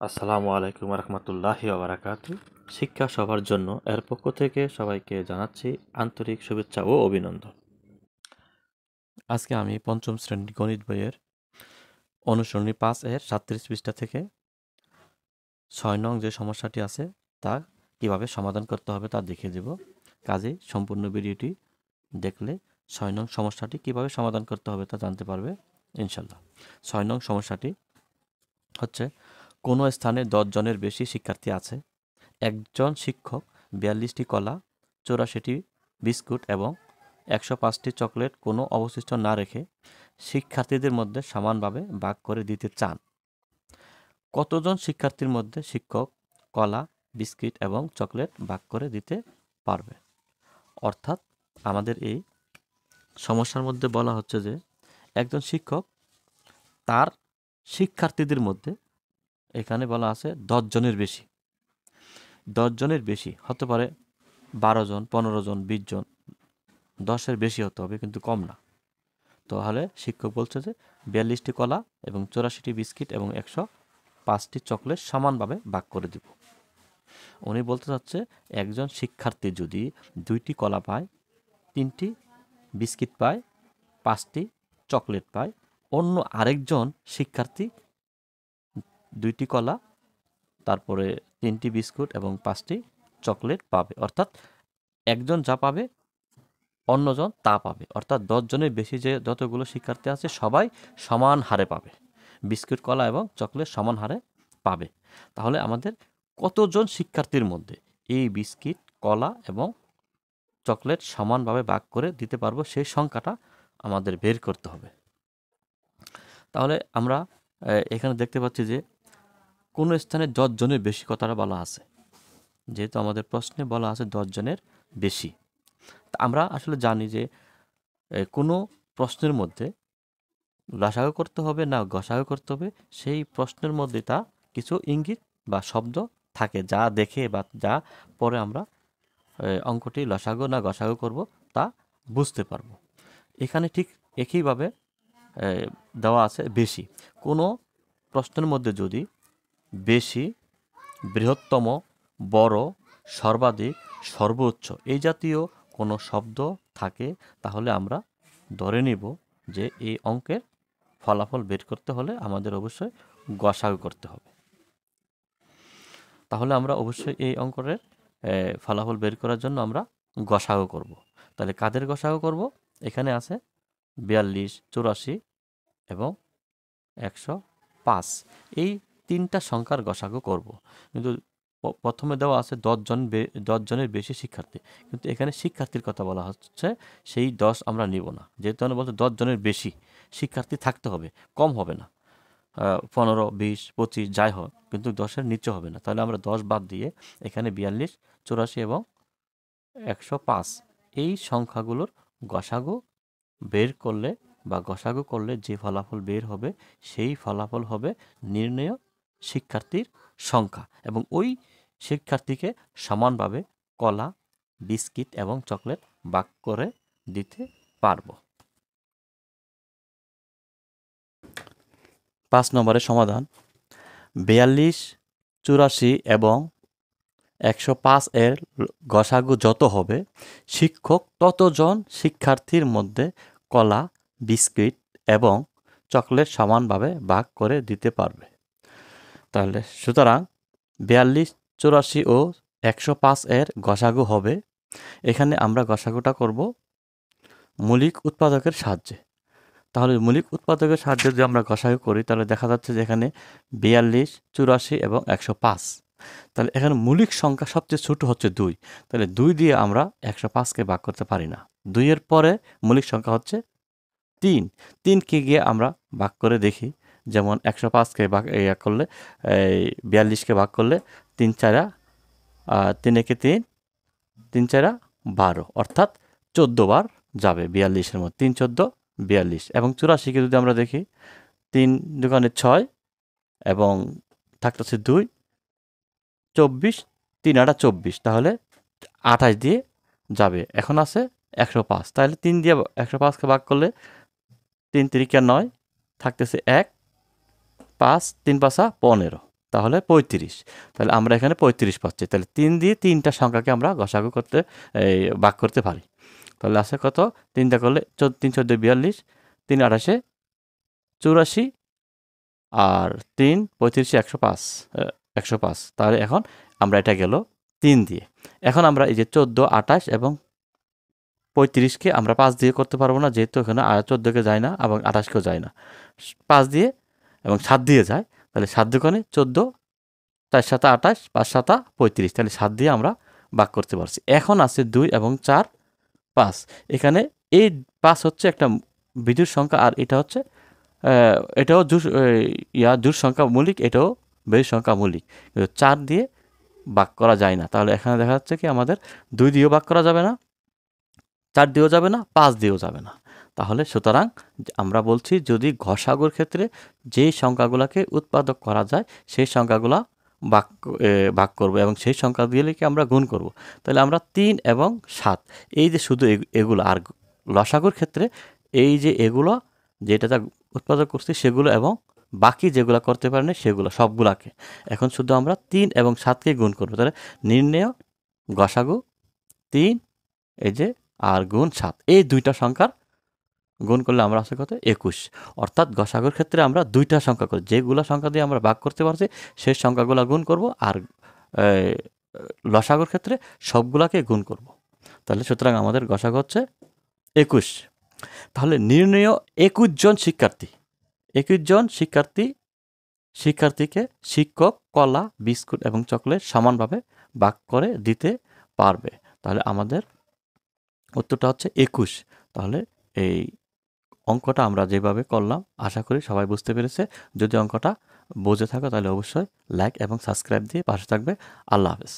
আসসালামু আলাইকুম রহমতুল্লাহি ওবারাকাতু। শিক্ষা সবার জন্য এর পক্ষ থেকে সবাইকে জানাচ্ছি আন্তরিক শুভেচ্ছা ও অভিনন্দন। আজকে আমি পঞ্চম শ্রেণীর গণিত বইয়ের অনুসরণী 5 এর 37 পৃষ্ঠা থেকে 6 নং যে সমস্যাটি আছে তা কিভাবে সমাধান করতে হবে তা দেখিয়ে দেব। কাজেই সম্পূর্ণ ভিডিওটি দেখলে 6 নং সমস্যাটি কিভাবে সমাধান করতে হবে তা জানতে পারবে ইনশাল্লাহ। 6 নং সমস্যাটি হচ্ছে, কোনো স্থানে 10 জনের বেশি শিক্ষার্থী আছে। একজন শিক্ষক 42টি কলা, 84টি বিস্কুট এবং 105টি চকলেট কোনো অবশিষ্ট না রেখে শিক্ষার্থীদের মধ্যে সমানভাবে ভাগ করে দিতে চান। কতজন শিক্ষার্থীর মধ্যে শিক্ষক কলা, বিস্কিট এবং চকলেট ভাগ করে দিতে পারবে? অর্থাৎ আমাদের এই সমস্যার মধ্যে বলা হচ্ছে যে একজন শিক্ষক তার শিক্ষার্থীদের মধ্যে, এখানে বলা আছে 10 জনের বেশি, 10 জনের বেশি হতে পারে 12 জন, 15 জন, 20 জন, 10-এর বেশি হতে হবে কিন্তু কম না। তাহলে শিক্ষক বলছে যে 42টি কলা এবং 84টি বিস্কিট এবং 105টি চকলেট সমানভাবে ভাগ করে দিব। উনি বলতে চাচ্ছে একজন শিক্ষার্থী যদি 2টি কলা পায়, 3টি বিস্কিট পায়, 5টি চকলেট পায়, অন্য আরেকজন শিক্ষার্থী 2টি কলা, তারপরে 3টি বিস্কুট এবং 5টি চকলেট পাবে। অর্থাৎ একজন যা পাবে অন্যজন তা পাবে। অর্থাৎ 10 জনের বেশি যে যতগুলো শিক্ষার্থী আছে সবাই সমান হারে পাবে, বিস্কুট, কলা এবং চকলেট সমান হারে পাবে। তাহলে আমাদের কতজন শিক্ষার্থীর মধ্যে এই বিস্কিট, কলা এবং চকলেট সমানভাবে ভাগ করে দিতে পারবো সেই সংখ্যাটা আমাদের বের করতে হবে। তাহলে আমরা এখানে দেখতে পাচ্ছি যে কোনো স্থানে 10 জনের বেশি কথাটা বলা আছে, যেহেতু আমাদের প্রশ্নে বলা আছে 10 জনের বেশি। তা আমরা আসলে জানি যে কোনো প্রশ্নের মধ্যে লসাগু করতে হবে না গসাগু করতে হবে, সেই প্রশ্নের মধ্যে তা কিছু ইঙ্গিত বা শব্দ থাকে, যা দেখে বা যা পরে আমরা অঙ্কটি লসাগু না গসাগু করব তা বুঝতে পারবো। এখানে ঠিক একইভাবে দেওয়া আছে বেশি। কোনো প্রশ্নের মধ্যে যদি বেশি, বৃহত্তম, বড়, সর্বাধিক, সর্বোচ্চ এই জাতীয় কোনো শব্দ থাকে, তাহলে আমরা ধরে নিব যে এই অঙ্কের ফলাফল বের করতে হলে আমাদের অবশ্যই গসাগু করতে হবে। তাহলে আমরা অবশ্যই এই অঙ্কের ফলাফল বের করার জন্য আমরা গসাগু করব। তাহলে কাদের গসাগু করব? এখানে আছে 42, 84 এবং 105, এই 3টা সংখ্যার গসাগু করব। কিন্তু প্রথমে দেওয়া আছে 10 জনের বেশি শিক্ষার্থী, কিন্তু এখানে শিক্ষার্থীর কথা বলা হচ্ছে, সেই 10 আমরা নিব না, যেহেতু আমরা বলতে 10 জনের বেশি শিক্ষার্থী থাকতে হবে, কম হবে না। 15, 20, 25 যাই হোক, কিন্তু 10-এর নিচে হবে না। তাহলে আমরা 10 বাদ দিয়ে এখানে 42, 84 এবং 105 এই সংখ্যাগুলোর গসাগু বের করলে বা গসাগু করলে যে ফলাফল বের হবে সেই ফলাফল হবে নির্ণেয় শিক্ষার্থীর সংখ্যা, এবং ওই শিক্ষার্থীকে সমানভাবে কলা, বিস্কিট এবং চকলেট ভাগ করে দিতে পারব। 5 নম্বরের সমাধান। 42, 84 এবং 105 এর গসাগু যত হবে, শিক্ষক ততজন শিক্ষার্থীর মধ্যে কলা, বিস্কিট এবং চকলেট সমানভাবে ভাগ করে দিতে পারবে। তাহলে সুতরাং 42, 84 ও 105 এর গসাগু হবে, এখানে আমরা গসাগুটা করব মৌলিক উৎপাদকের সাহায্যে। তাহলে মৌলিক উৎপাদকের সাহায্যে যদি আমরা গসাগু করি, তাহলে দেখা যাচ্ছে যে এখানে 42, 84 এবং 105। তাহলে এখানে মৌলিক সংখ্যা সবচেয়ে ছোট হচ্ছে 2। তাহলে 2 দিয়ে আমরা 105কে ভাগ করতে পারি না। 2 এর পরে মৌলিক সংখ্যা হচ্ছে 3। 3কে গিয়ে আমরা ভাগ করে দেখি, যেমন 105কে ভাগ করলে 42কে ভাগ করলে 3 4 3 একে 3, 3 4 12, অর্থাৎ 14 বার যাবে 42-এর মধ্যে। 3 14 42। এবং 84কে যদি আমরা দেখি, 3 দুগুণে 6 এবং থাকতেছে 2, 24, 3 8 24, তাহলে 28 দিয়ে যাবে। এখন আছে 105, তাহলে 3 দিয়ে 105কে ভাগ করলে 3 3 9 থাকতেছে 1, 5 3 5 15, তাহলে 35। তাহলে আমরা এখানে 35 পাচ্ছি। তাহলে 3 দিয়ে 3টা সংখ্যাকে আমরা গসাগু করতে ভাগ করতে পারি। তাহলে আছে কত? 3টা করলে 3 × 14 = 42, 3 × 28 = 84, আর 3 35 = 105, 105। তাহলে এখন আমরা এটা গেল 3 দিয়ে। এখন আমরা এই যে 14, 28 এবং 35কে আমরা 5 দিয়ে করতে পারবো না, যেহেতু এখানে 14কে যায় না এবং 28কেও যায় না। 5 দিয়ে এবং 7 দিয়ে যায়। তাহলে 7 দুগুণে 14, 4 × 7 = 28, 5 × 7 = 35। তাহলে 7 দিয়ে আমরা ভাগ করতে পারছি। এখন আছে 2 এবং 4, 5। এখানে এই 5 হচ্ছে একটা বিজোড় সংখ্যা, আর এটা হচ্ছে এটাও জোড় সংখ্যা মৌলিক, এটাও বেজোড় সংখ্যা মৌলিক। কিন্তু 4 দিয়ে ভাগ করা যায় না। তাহলে এখানে দেখা যাচ্ছে কি আমাদের 2 দিয়েও ভাগ করা যাবে না, 4 দিয়েও যাবে না, 5 দিয়েও যাবে না। তাহলে সুতরাং আমরা বলছি যদি ঘষাগুর ক্ষেত্রে যেই সংখ্যাগুলোকে উৎপাদক করা যায় সেই সংখ্যাগুলা ভাগ করব এবং সেই সংখ্যাগুলিকে আমরা গুণ করব। তাহলে আমরা 3 এবং 7 এই যে শুধু এগুলো, আর লসাগুর ক্ষেত্রে এই যে এগুলো যেটা উৎপাদক করছি সেগুলো এবং বাকি যেগুলো করতে পারেনি সেগুলো সবগুলাকে এখন শুধু আমরা 3 এবং 7কে গুণ করব। তাহলে নির্ণেয় গসাগু 3 এই যে আর গুণ 7, এই দুইটা সংখ্যার গুণ করলে আমরা আছে কত? 21। অর্থাৎ গসাগুর ক্ষেত্রে আমরা দুইটা সংখ্যা করি, যেগুলো সংখ্যা দিয়ে আমরা ভাগ করতে পারছি সেই সংখ্যাগুলো গুণ করব, আর লসাগুর ক্ষেত্রে সবগুলাকে গুণ করব। তাহলে সুতরাং আমাদের গসাগু হচ্ছে 21। তাহলে নির্ণেয় 21 জন শিক্ষার্থী, 21 জন শিক্ষার্থীকে শিক্ষক কলা, বিস্কুট এবং চকলেট সমানভাবে ভাগ করে দিতে পারবে। তাহলে আমাদের উত্তরটা হচ্ছে 21। তাহলে এই অঙ্কটা আমরা যেভাবে করলাম আশা করি সবাই বুঝতে পেরেছে। যদি অঙ্কটা বুঝে থাকো তাহলে অবশ্যই লাইক এবং সাবস্ক্রাইব দিয়ে পাশে থাকবে। আল্লাহ হাফেজ।